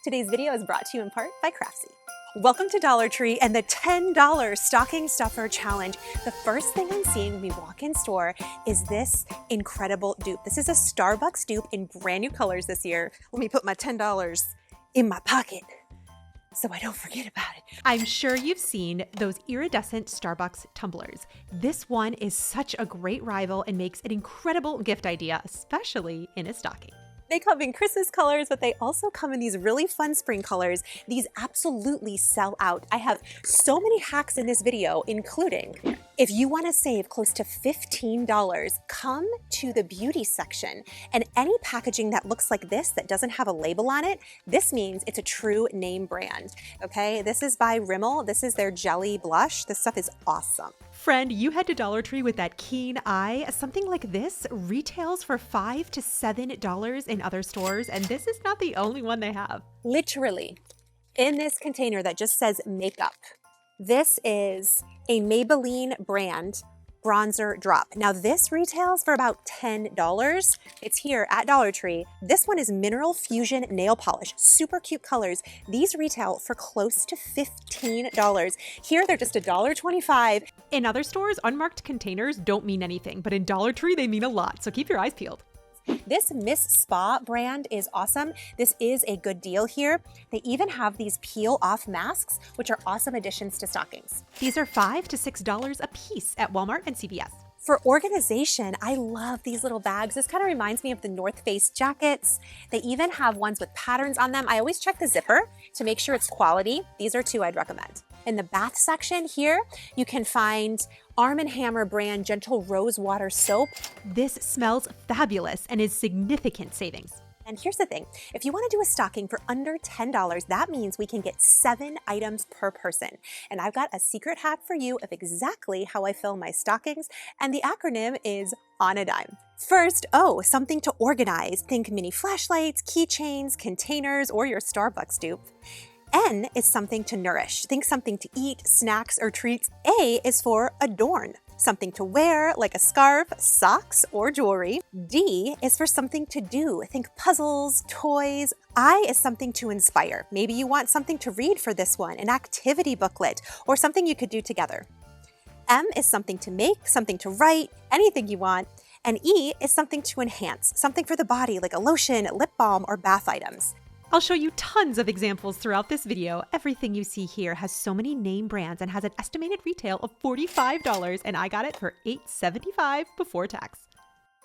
Today's video is brought to you in part by Craftsy. Welcome to Dollar Tree and the $10 stocking stuffer challenge. The first thing I'm seeing when we walk in store is this incredible dupe. This is a Starbucks dupe in brand new colors this year. Let me put my $10 in my pocket so I don't forget about it. I'm sure you've seen those iridescent Starbucks tumblers. This one is such a great rival and makes an incredible gift idea, especially in a stocking. They come in Christmas colors, but they also come in these really fun spring colors. These absolutely sell out. I have so many hacks in this video, including if you want to save close to $15, come to the beauty section. And any packaging that looks like this that doesn't have a label on it, this means it's a true name brand. Okay, this is by Rimmel. This is their jelly blush. This stuff is awesome. Friend, you head to Dollar Tree with that keen eye. Something like this retails for $5 to $7 in other stores, and this is not the only one they have. Literally, in this container that just says makeup, this is a Maybelline brand bronzer drop. Now this retails for about $10. It's here at Dollar Tree. This one is Mineral Fusion Nail Polish. Super cute colors. These retail for close to $15. Here they're just $1.25. In other stores, unmarked containers don't mean anything, but in Dollar Tree they mean a lot, so keep your eyes peeled. This Miss Spa brand is awesome. This is a good deal here. They even have these peel-off masks, which are awesome additions to stockings. These are $5 to $6 a piece at Walmart and CVS. For organization, I love these little bags. This kind of reminds me of the North Face jackets. They even have ones with patterns on them. I always check the zipper to make sure it's quality. These are two I'd recommend. In the bath section here, you can find Arm & Hammer brand Gentle Rose Water Soap. This smells fabulous and is significant savings. And here's the thing, if you want to do a stocking for under $10, that means we can get 7 items per person. And I've got a secret hack for you of exactly how I fill my stockings, and the acronym is on a dime. First, something to organize. Think mini flashlights, keychains, containers, or your Starbucks dupe. N is something to nourish. Think something to eat, snacks, or treats. A is for adorn. Something to wear, like a scarf, socks, or jewelry. D is for something to do. Think puzzles, toys. I is something to inspire. Maybe you want something to read for this one, an activity booklet, or something you could do together. M is something to make, something to write, anything you want. And E is something to enhance, something for the body, like a lotion, lip balm, or bath items. I'll show you tons of examples throughout this video. Everything you see here has so many name brands and has an estimated retail of $45, and I got it for $8.75 before tax.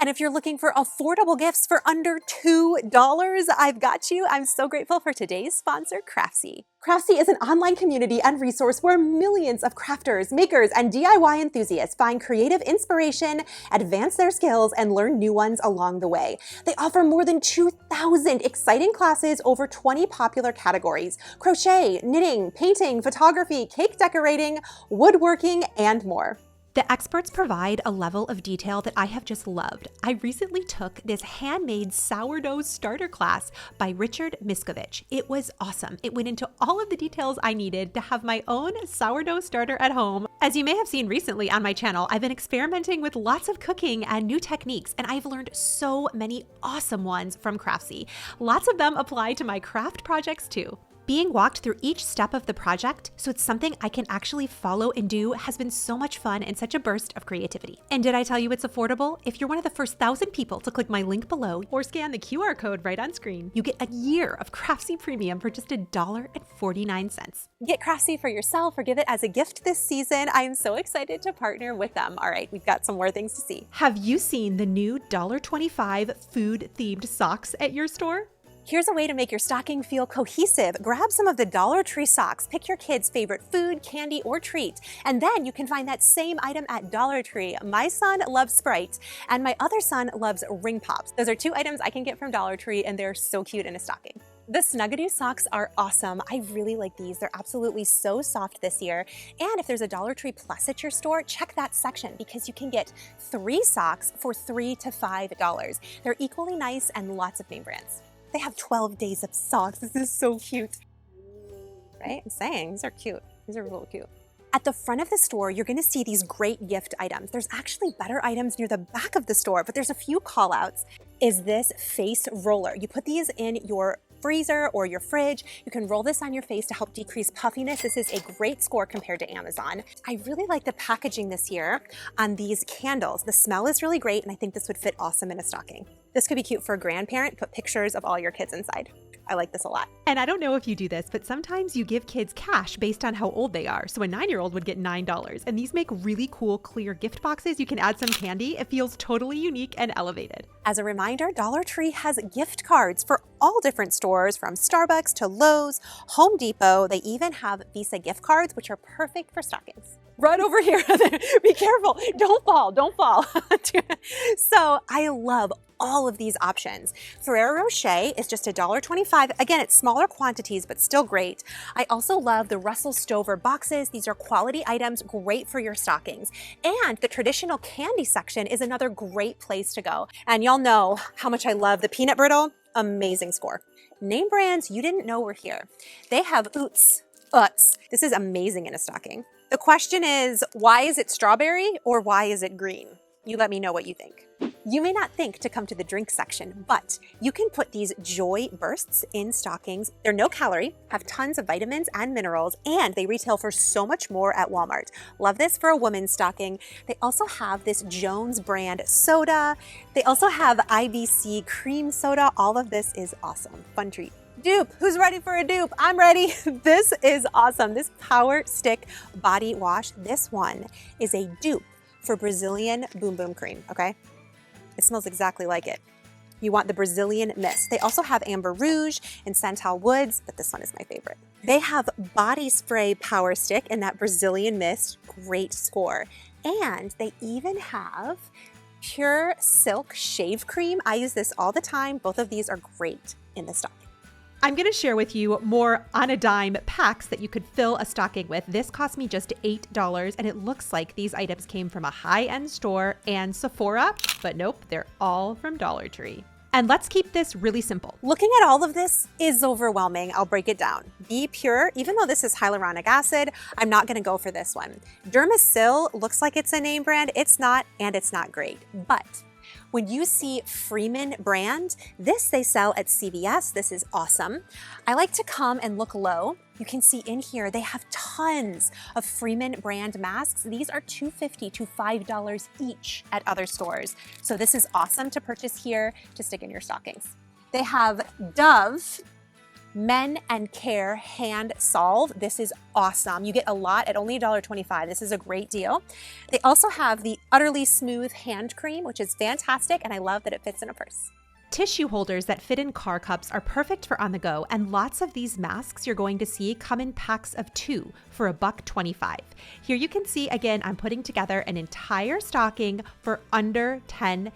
And if you're looking for affordable gifts for under $2, I've got you. I'm so grateful for today's sponsor, Craftsy. Craftsy is an online community and resource where millions of crafters, makers, and DIY enthusiasts find creative inspiration, advance their skills, and learn new ones along the way. They offer more than 2,000 exciting classes over 20 popular categories: crochet, knitting, painting, photography, cake decorating, woodworking, and more. The experts provide a level of detail that I have just loved. I recently took this handmade sourdough starter class by Richard Miskovich. It was awesome. It went into all of the details I needed to have my own sourdough starter at home. As you may have seen recently on my channel, I've been experimenting with lots of cooking and new techniques, and I've learned so many awesome ones from Craftsy. Lots of them apply to my craft projects too. Being walked through each step of the project, so it's something I can actually follow and do, has been so much fun and such a burst of creativity. And did I tell you it's affordable? If you're one of the first 1,000 people to click my link below or scan the QR code right on screen, you get a year of Craftsy Premium for just $1.49. Get Craftsy for yourself or give it as a gift this season. I am so excited to partner with them. All right, we've got some more things to see. Have you seen the new $1.25 food-themed socks at your store? Here's a way to make your stocking feel cohesive. Grab some of the Dollar Tree socks. Pick your kid's favorite food, candy, or treat. And then you can find that same item at Dollar Tree. My son loves Sprite, and my other son loves Ring Pops. Those are 2 items I can get from Dollar Tree, and they're so cute in a stocking. The Snugadoo socks are awesome. I really like these. They're absolutely so soft this year. And if there's a Dollar Tree Plus at your store, check that section because you can get 3 socks for $3 to $5. They're equally nice and lots of name brands. They have 12 days of socks. This is so cute. Right? I'm saying, these are cute. These are real cute. At the front of the store, you're gonna see these great gift items. There's actually better items near the back of the store, but there's a few call outs. Is this face roller. You put these in your freezer or your fridge. You can roll this on your face to help decrease puffiness. This is a great score compared to Amazon. I really like the packaging this year on these candles. The smell is really great, and I think this would fit awesome in a stocking. This could be cute for a grandparent. Put pictures of all your kids inside. I like this a lot. And I don't know if you do this, but sometimes you give kids cash based on how old they are. So a 9-year-old would get $9. And these make really cool, clear gift boxes. You can add some candy. It feels totally unique and elevated. As a reminder, Dollar Tree has gift cards for all different stores, from Starbucks to Lowe's, Home Depot. They even have Visa gift cards, which are perfect for stockings. Right over here. Be careful. Don't fall. Don't fall. So I love all of these options. Ferrero Rocher is just $1.25. Again, it's smaller quantities, but still great. I also love the Russell Stover boxes. These are quality items, great for your stockings. And the traditional candy section is another great place to go. And y'all know how much I love the peanut brittle. Amazing score. Name brands you didn't know were here. They have Utz. This is amazing in a stocking. The question is, why is it strawberry or why is it green? You let me know what you think. You may not think to come to the drink section, but you can put these Joy Bursts in stockings. They're no calorie, have tons of vitamins and minerals, and they retail for so much more at Walmart. Love this for a woman's stocking. They also have this Jones brand soda. They also have IBC cream soda. All of this is awesome. Fun treat. Dupe. Who's ready for a dupe? I'm ready. This is awesome. This Power Stick body wash, this one is a dupe for Brazilian Boom Boom Cream, okay? It smells exactly like it. You want the Brazilian mist. They also have Amber Rouge and Santal Woods, but this one is my favorite. They have Body Spray Power Stick in that Brazilian mist. Great score. And they even have Pure Silk Shave Cream. I use this all the time. Both of these are great in the stocking. I'm going to share with you more on a dime packs that you could fill a stocking with. This cost me just $8, and it looks like these items came from a high-end store and Sephora, but nope, they're all from Dollar Tree. And let's keep this really simple. Looking at all of this is overwhelming. I'll break it down. Be Pure, even though this is hyaluronic acid, I'm not gonna go for this one. Dermasil looks like it's a name brand. It's not, and it's not great. But when you see Freeman brand, this they sell at CVS. This is awesome. I like to come and look low. You can see in here, they have tons of Freeman brand masks. These are $2.50 to $5 each at other stores. So this is awesome to purchase here to stick in your stockings. They have Dove Men and Care Hand Solve. This is awesome. You get a lot at only $1.25. This is a great deal. They also have the Utterly Smooth Hand Cream, which is fantastic, and I love that it fits in a purse. Tissue holders that fit in car cups are perfect for on the go, and lots of these masks you're going to see come in packs of 2 for $1.25. Here you can see, again, I'm putting together an entire stocking for under $10,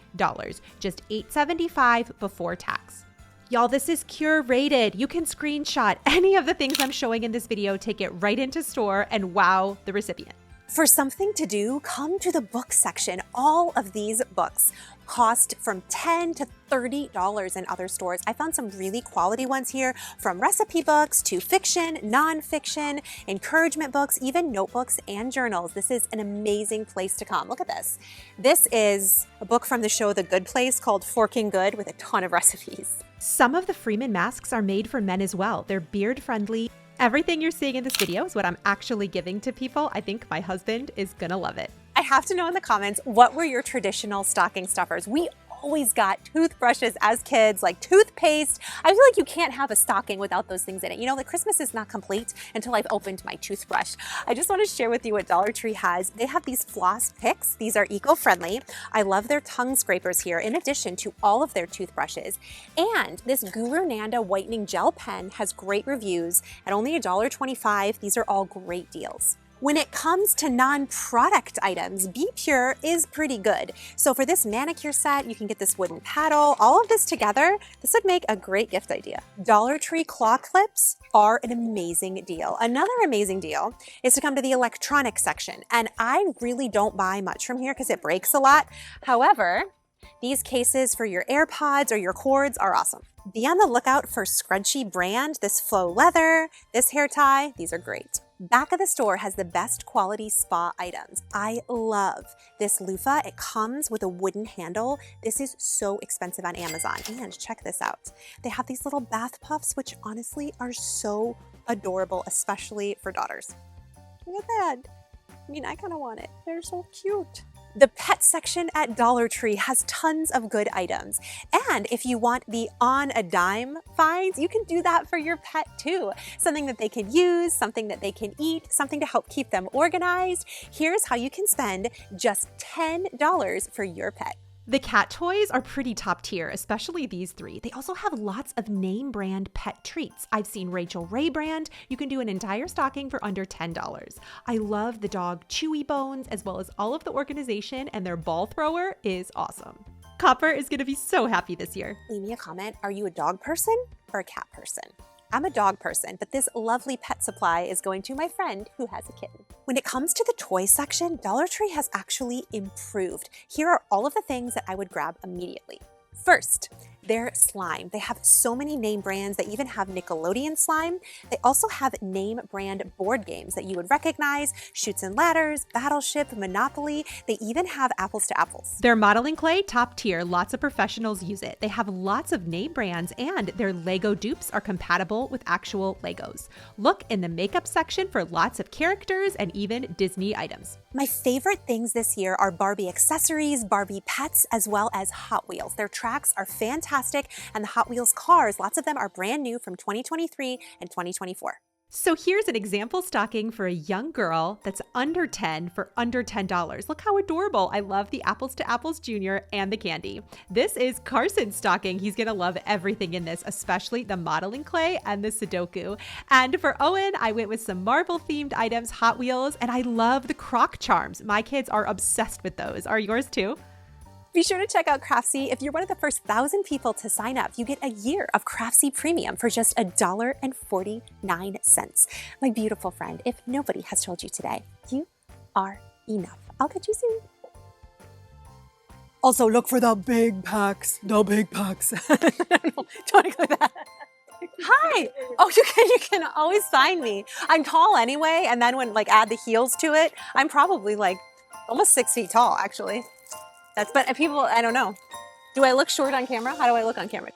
just $8.75 before tax. Y'all, this is curated. You can screenshot any of the things I'm showing in this video, take it right into store, and wow the recipient. For something to do, come to the book section. All of these books cost from $10 to $30 in other stores. I found some really quality ones here, from recipe books to fiction, nonfiction, encouragement books, even notebooks and journals. This is an amazing place to come. Look at this. This is a book from the show The Good Place called Forking Good with a ton of recipes. Some of the Freeman masks are made for men as well. They're beard friendly. Everything you're seeing in this video is what I'm actually giving to people. I think my husband is gonna love it. I have to know in the comments, what were your traditional stocking stuffers? We always got toothbrushes as kids, like toothpaste. I feel like you can't have a stocking without those things in it. You know, the Christmas is not complete until I've opened my toothbrush. I just want to share with you what Dollar Tree has. They have these floss picks. These are eco-friendly. I love their tongue scrapers here, in addition to all of their toothbrushes. And this Guru Nanda whitening gel pen has great reviews at only $1.25. These are all great deals. When it comes to non-product items, Be Pure is pretty good. So for this manicure set, you can get this wooden paddle. All of this together, this would make a great gift idea. Dollar Tree claw clips are an amazing deal. Another amazing deal is to come to the electronics section. And I really don't buy much from here because it breaks a lot. However, these cases for your AirPods or your cords are awesome. Be on the lookout for Scrunchie brand, this faux leather, this hair tie. These are great. Back of the store has the best quality spa items. I love this loofah. It comes with a wooden handle. This is so expensive on Amazon. And check this out. They have these little bath puffs, which honestly are so adorable, especially for daughters. Look at that. I mean, I kind of want it. They're so cute. The pet section at Dollar Tree has tons of good items. And if you want the on a dime finds, you can do that for your pet too. Something that they can use, something that they can eat, something to help keep them organized. Here's how you can spend just $10 for your pet. The cat toys are pretty top tier, especially these three. They also have lots of name brand pet treats. I've seen Rachel Ray brand. You can do an entire stocking for under $10. I love the dog Chewy Bones, as well as all of the organization, and their ball thrower is awesome. Copper is going to be so happy this year. Leave me a comment. Are you a dog person or a cat person? I'm a dog person, but this lovely pet supply is going to my friend who has a kitten. When it comes to the toy section, Dollar Tree has actually improved. Here are all of the things that I would grab immediately. First, their slime. They have so many name brands. They even have Nickelodeon slime. They also have name brand board games that you would recognize: Chutes and Ladders, Battleship, Monopoly. They even have Apples to Apples. Their modeling clay, top tier. Lots of professionals use it. They have lots of name brands, and their Lego dupes are compatible with actual Legos. Look in the makeup section for lots of characters and even Disney items. My favorite things this year are Barbie accessories, Barbie pets, as well as Hot Wheels. Their tracks are fantastic, and the Hot Wheels cars, lots of them are brand new from 2023 and 2024. So here's an example stocking for a young girl that's under 10 for under $10. Look how adorable. I love the Apples to Apples Jr. and the candy. This is Carson's stocking. He's going to love everything in this, especially the modeling clay and the Sudoku. And for Owen, I went with some Marvel themed items, Hot Wheels, and I love the Croc charms. My kids are obsessed with those. Are yours too? Be sure to check out Craftsy. If you're one of the first 1,000 people to sign up, you get a year of Craftsy Premium for just $1.49. My beautiful friend, if nobody has told you today, you are enough. I'll catch you soon. Also, look for the big packs. The big packs. Don't ignore that. Hi. Oh, you can always find me. I'm tall anyway, and then when add the heels to it, I'm probably almost 6 feet tall, actually. But people, I don't know. Do I look short on camera? How do I look on camera?